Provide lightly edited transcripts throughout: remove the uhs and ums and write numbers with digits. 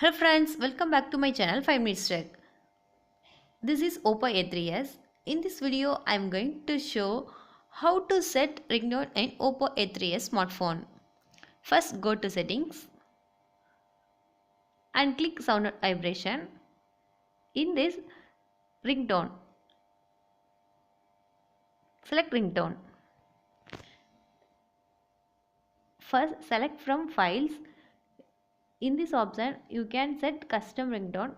Hello friends, welcome back to my channel 5 Minutes Tech. This is Oppo A3s. In this video, I am going to show how to set ringtone in Oppo A3s smartphone. First, go to settings and click sound and vibration. In this ringtone, select ringtone. First, select from files. In this option, you can set custom ringtone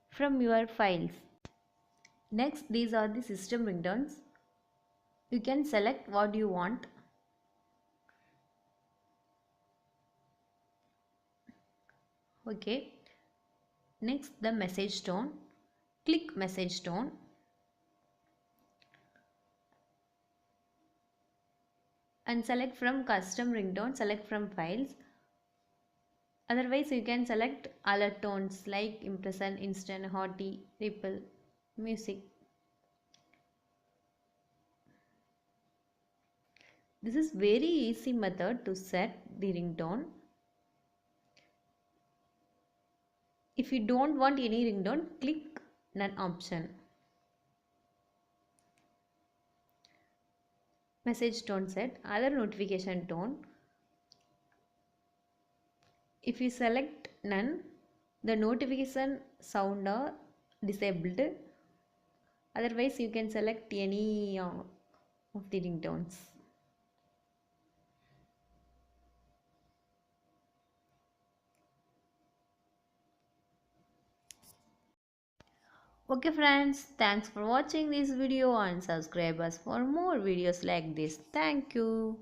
from your files. Next, these are the system ringtones. You can select what you want. Okay. Next, the message tone. Click message tone. And select from custom ringtone, select from files. Otherwise, you can select other tones like impression, instant, hearty, ripple, music. This is very easy method to set the ringtone. If you don't want any ringtone, click none option. Message tone set, other notification tone. If you select none, the notification sound are disabled. Otherwise, you can select any of the ringtones. Okay friends, thanks for watching this video and subscribe us for more videos like this. Thank you.